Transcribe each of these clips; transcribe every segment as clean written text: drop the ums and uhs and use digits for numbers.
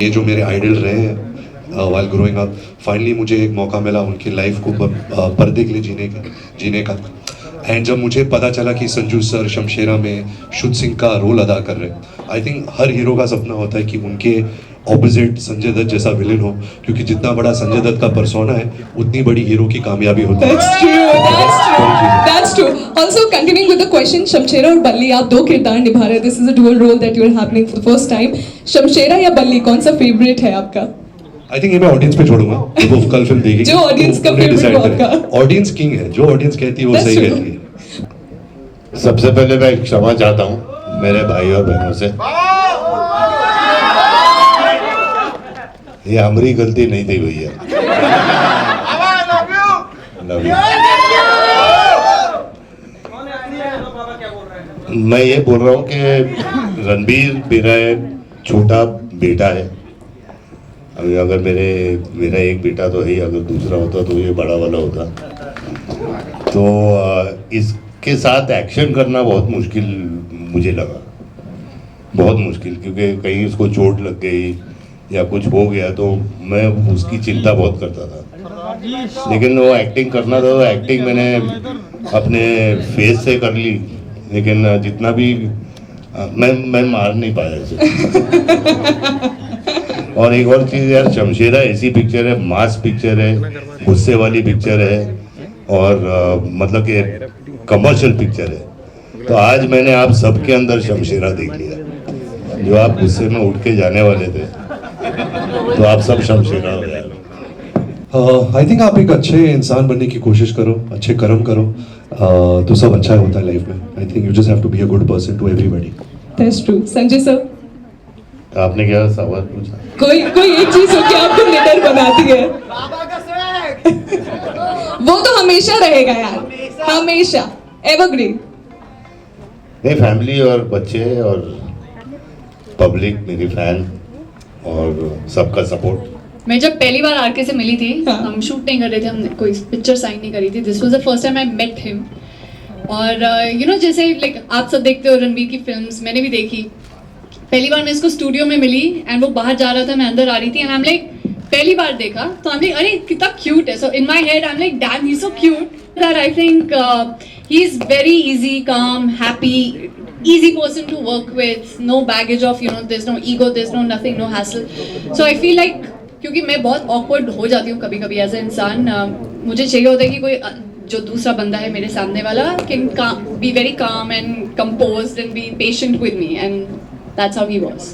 ये जो मेरे आइडल रहे हैं वाइल ग्रोइंग अप, फाइनली मुझे एक मौका मिला उनकी लाइफ को पर्दे के लिए जीने का। एंड जब मुझे पता चला कि संजू सर शमशेरा में शुद्ध सिंह का रोल अदा कर रहे हैं, आई थिंक हर हीरो का सपना होता है कि उनके ऑपोजिट संजय दत्त जैसा विलेन हो, क्योंकि जितना बड़ा संजय दत्त का पर्सोना है उतनी बड़ी हीरो की कामयाबी होती है। That's true. That's true. Also, continuing with the question, Shamshera और बल्ली, आप दो किरदार निभा रहे हैं. This is a dual role that you are happening for the first time. Shamshera या बल्ली, कौन सा फेवरेट है आपका? आई थिंक ये मैं ऑडियंस पे छोड़ूंगा, वो कल फिल्म देखेगी। जो ऑडियंस का फेवरेट हो आपका। ऑडियंस किंग है, जो ऑडियंस कहती है वो सही कहती है। सबसे पहले मैं क्षमा चाहता हूँ मेरे भाई और बहनों से, ये हमारी गलती नहीं थी भैया। Love you. मैं ये बोल रहा हूँ कि रणबीर मेरा छोटा बेटा है। अभी अगर मेरा एक बेटा तो है ही, अगर दूसरा होता तो ये बड़ा वाला होता। तो इसके साथ एक्शन करना बहुत मुश्किल मुझे लगा, बहुत मुश्किल, क्योंकि कहीं उसको चोट लग गई या कुछ हो गया तो मैं उसकी चिंता बहुत करता था। लेकिन वो एक्टिंग करना था तो एक्टिंग मैंने अपने फेस से कर ली, लेकिन जितना भी मैं मार नहीं पाया इसे। और एक और चीज़ यार, शमशेरा ऐसी पिक्चर है, मास पिक्चर है, गुस्से वाली पिक्चर है और मतलब कि कमर्शियल पिक्चर है। तो आज मैंने आप सबके अंदर शमशेरा देख लिया। जो आप गुस्से में उठ के जाने वाले थे तो आप सब शमशेरा हो यार। आई थिंक आप एक अच्छे इंसान बनने की कोशिश करो, अच्छे कर्म करो, तो सब अच्छा होता है लाइफ में। I think you just have to be a good person to everybody. That's true. Sanjay sir, आपने क्या सवाल पूछा? कोई एक चीज हो कि आपको निडर बनाती है। वो तो हमेशा रहेगा यार, हमेशा एवरग्रीन। नहीं, फैमिली और बच्चे और पब्लिक, मेरी फैन और सबका सपोर्ट। मैं जब पहली बार आरके से मिली थी, हाँ। हम शूट नहीं कर रहे थे, हमने कोई पिक्चर साइन नहीं करी थी। This was the first time I met him. और यू नो, जैसे लाइक आप सब देखते हो रणबीर की फिल्म्स, मैंने भी देखी। पहली बार मैं इसको स्टूडियो में मिली एंड वो बाहर जा रहा था, मैं अंदर आ रही थी एंड आई एम लाइक, पहली बार देखा तो आई एम लाइक, अरे कितना क्यूट है। So in my head I am like, damn he is so cute that I think he is very easy, calm, happy, easy person to work with, no baggage of, you know, there's no ego, there's no nothing, no hassle. So I feel like, क्योंकि मैं बहुत awkward हो जाती हूँ कभी कभी as a इंसान, मुझे चाहिए होता है कि कोई जो दूसरा बंदा है मेरे सामने वाला can be very calm and composed and be patient with me, and that's how he was.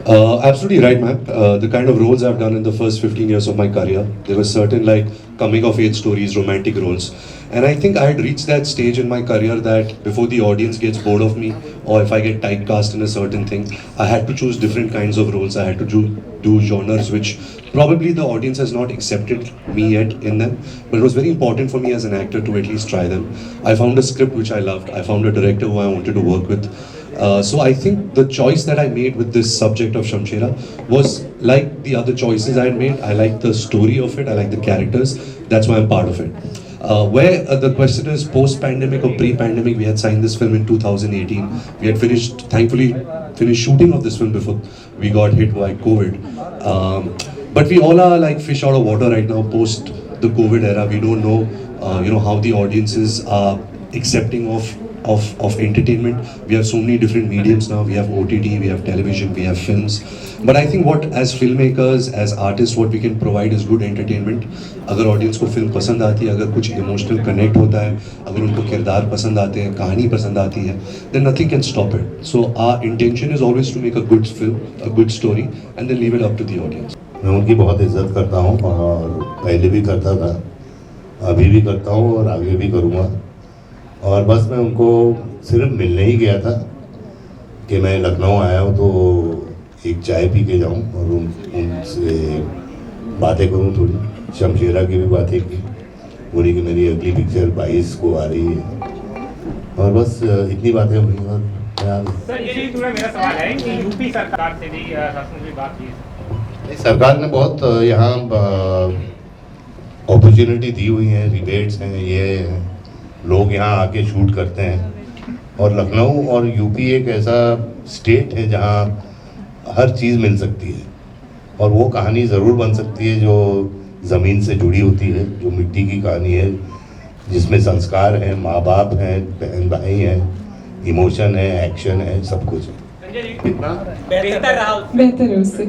Absolutely right, man. The kind of roles I've done in the first 15 years of my career, there were certain like coming of age stories, romantic roles. And I think I had reached that stage in my career that before the audience gets bored of me, or if I get typecast in a certain thing, I had to choose different kinds of roles. I had to do genres which probably the audience has not accepted me yet in them. But it was very important for me as an actor to at least try them. I found a script which I loved. I found a director who I wanted to work with. So I think the choice that I made with this subject of Shamshera was like the other choices I had made. I like the story of it. I like the characters. That's why I'm part of it. Where the question is post-pandemic or pre-pandemic, we had signed this film in 2018. We had thankfully finished shooting of this film before we got hit by COVID. But we all are like fish out of water right now post the COVID era. We don't know, how the audiences are accepting of entertainment. We have so many different mediums now. We have OTT, we have television, we have films. But I think what as filmmakers, as artists, what we can provide is good entertainment. अगर audience को film पसंद आती है, अगर कुछ emotional connect होता है, अगर उनको किरदार पसंद आते हैं, कहानी पसंद आती है, then nothing can stop it. So our intention is always to make a good film, a good story, and then leave it up to the audience. मैं उनकी बहुत इज्जत करता हूँ और पहले भी करता था, अभी भी करता हूँ और आगे भी करूँगा। और बस मैं उनको सिर्फ मिलने ही गया था कि मैं लखनऊ आया हूँ तो एक चाय पी के जाऊँ और उनसे बातें करूँ, थोड़ी शमशेरा की भी बातें की, बोली कि मेरी अगली पिक्चर 22 को आ रही है और बस इतनी बातें हुई। और सर यही पूरा मेरा सवाल है कि यूपी सरकार से भी सचमुच बात की, सरकार ने बहुत यहाँ अपॉर्चुनिटी दी हुई है, रिबेट्स हैं, ये लोग यहाँ आके शूट करते हैं। और लखनऊ और यूपी एक ऐसा स्टेट है जहाँ हर चीज़ मिल सकती है। और वो कहानी ज़रूर बन सकती है जो ज़मीन से जुड़ी होती है, जो मिट्टी की कहानी है, जिसमें संस्कार हैं, माँ बाप हैं, बहन भाई हैं, इमोशन है, एक्शन है, सब कुछ है। संजय जी कितना बेहतर रहा उसमें? बेहतर है उससे।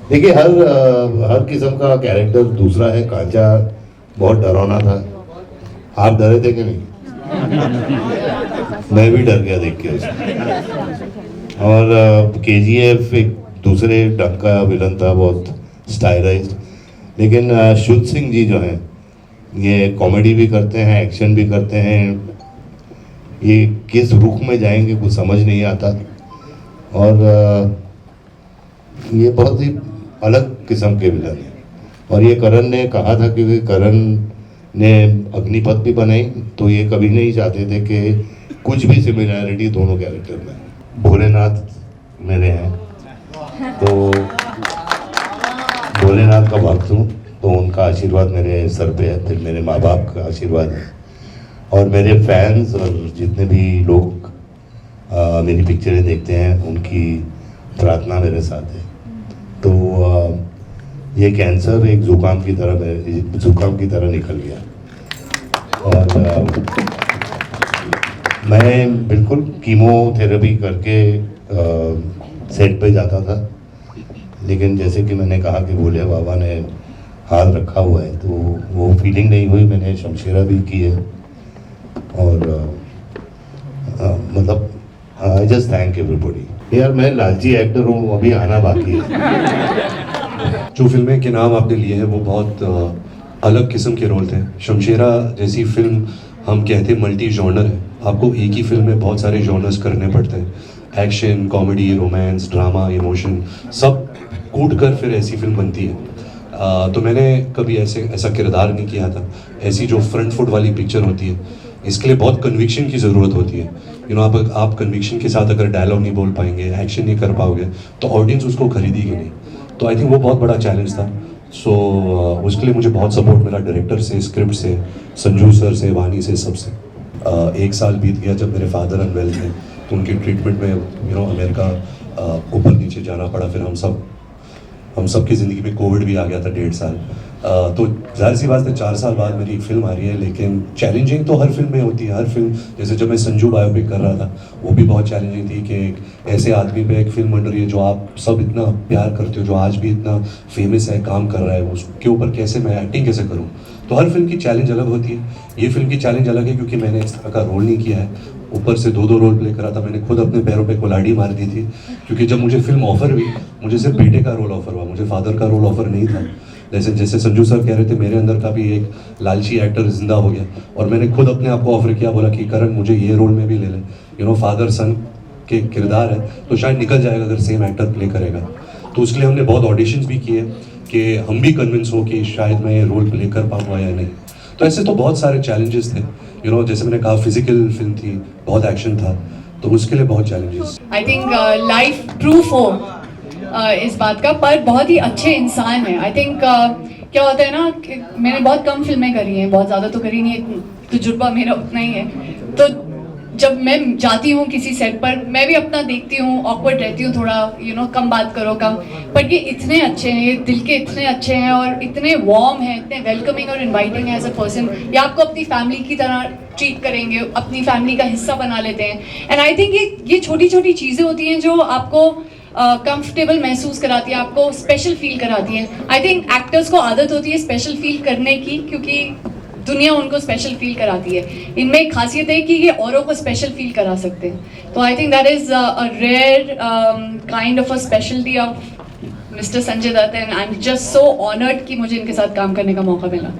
देखिए हर किस्म का कैरेक्टर दूसरा है। कांचा बहुत डरावना था, आप डरे थे कि नहीं? मैं भी डर गया देख के उसको। और KGF एक दूसरे ढंग का विलन था, बहुत स्टाइलाइज्ड। लेकिन शुद्ध सिंह जी जो हैं, ये कॉमेडी भी करते हैं, एक्शन भी करते हैं। ये किस रुख में जाएंगे कुछ समझ नहीं आता, और ये बहुत ही अलग किस्म के विलन हैं। और ये करण ने कहा था, क्योंकि करण ने अग्निपथ भी बनाई, तो ये कभी नहीं चाहते थे कि कुछ भी सिमिलैरिटी दोनों कैरेक्टर में। भोलेनाथ मेरे हैं, तो भोलेनाथ का भक्त हूँ, तो उनका आशीर्वाद मेरे सर पे है, फिर मेरे माँ बाप का आशीर्वाद है, और मेरे फैंस और जितने भी लोग मेरी पिक्चरें देखते हैं, उनकी प्रार्थना मेरे साथ है। तो ये कैंसर एक जुकाम की तरह निकल गया, और मैं बिल्कुल कीमोथेरेपी करके सेट पे जाता था, लेकिन जैसे कि मैंने कहा कि भोले बाबा ने हाथ रखा हुआ है, तो वो फीलिंग नहीं हुई। मैंने शमशेरा भी की है, और मतलब आई जस्ट थैंक एवरीबॉडी। यार मैं लालची एक्टर हूँ, अभी आना बाकी है। जो फिल्में के नाम आपने लिए हैं वो बहुत अलग किस्म के रोल थे। शमशेरा जैसी फिल्म हम कहते मल्टी जॉनर है, आपको एक ही फिल्म में बहुत सारे जॉनर्स करने पड़ते हैं। Action, comedy, romance, drama, emotion, सब कूट कर फिर ऐसी फिल्म बनती है। तो मैंने कभी ऐसा किरदार नहीं किया था। ऐसी जो फ्रंट फुट वाली पिक्चर होती है, इसके लिए बहुत कन्विक्शन की ज़रूरत होती है। आप कन्विक्शन के साथ अगर डायलॉग नहीं बोल पाएंगे, एक्शन नहीं कर पाओगे, तो ऑडियंस उसको खरीदेगी नहीं। तो आई थिंक वो बहुत बड़ा चैलेंज था। सो उसके लिए मुझे बहुत सपोर्ट मिला डायरेक्टर से, स्क्रिप्ट से, संजू सर से, वानी से, सबसे। 1 साल बीत गया जब मेरे फादर अनवेल थे, तो उनकी ट्रीटमेंट में अमेरिका ऊपर नीचे जाना पड़ा। फिर हम सब की ज़िंदगी में कोविड भी आ गया था 1.5 साल। तो जाहिर सी बात है 4 साल बाद मेरी एक फिल्म आ रही है, लेकिन चैलेंजिंग तो हर फिल्म में होती है। हर फिल्म, जैसे जब मैं संजू बायोपिक कर रहा था, वो भी बहुत चैलेंजिंग थी कि एक ऐसे आदमी पे एक फिल्म बन रही है जो आप सब इतना प्यार करते हो, जो आज भी इतना फेमस है, काम कर रहा है, उसके ऊपर कैसे मैं एक्टिंग कैसे करूँ। तो हर फिल्म की चैलेंज अलग होती है। ये फिल्म की चैलेंज अलग है क्योंकि मैंने इस तरह का रोल नहीं किया है। ऊपर से 2 रोल प्ले करा था। मैंने खुद अपने पैरों पे कुल्हाड़ी मार दी थी, क्योंकि जब मुझे फिल्म ऑफर हुई, मुझे सिर्फ बेटे का रोल ऑफर हुआ, मुझे फादर का रोल ऑफर नहीं था। जैसे संजू सर कह रहे थे, मेरे अंदर का भी एक लालची एक्टर जिंदा हो गया, और मैंने खुद अपने आप को ऑफर किया, बोला कि करण मुझे ये रोल में भी ले लें। फादर सन के किरदार है, तो शायद निकल जाएगा अगर सेम एक्टर प्ले करेगा। तो उसके लिए हमने बहुत ऑडिशंस भी किए कि हम भी कन्विंस हो कि शायद मैं ये रोल प्ले कर पाऊँगा या नहीं। तो ऐसे तो बहुत सारे चैलेंजेस थे। जैसे मैंने कहा, फिजिकल फिल्म थी, बहुत एक्शन था, तो उसके लिए बहुत challenges. I think life proof हो इस बात का, पर बहुत ही अच्छे इंसान है। आई थिंक क्या होता है ना, कि मैंने बहुत कम फिल्में करी हैं, बहुत ज़्यादा तो करी नहीं है, तजुर्बा मेरा उतना ही है। तो जब मैं जाती हूँ किसी सेट पर, मैं भी अपना देखती हूँ, ऑकवर्ड रहती हूँ थोड़ा, कम बात करो, कम। पर ये इतने अच्छे हैं, ये दिल के इतने अच्छे हैं, और इतने वार्म हैं, इतने वेलकमिंग और इनवाइटिंग है एज अ पर्सन। ये आपको अपनी फैमिली की तरह ट्रीट करेंगे, अपनी फैमिली का हिस्सा बना लेते हैं। एंड आई थिंक ये छोटी छोटी चीज़ें होती हैं जो आपको कंफर्टेबल महसूस कराती है, आपको स्पेशल फील कराती है। आई थिंक एक्टर्स को आदत होती है स्पेशल फील करने की, क्योंकि दुनिया उनको स्पेशल फील कराती है। इनमें एक खासियत है कि ये औरों को स्पेशल फील करा सकते हैं। तो I think that is a rare kind of a speciality of mister Sanjay Dutt, and I am just so honoured कि मुझे इनके साथ काम करने का मौका मिला।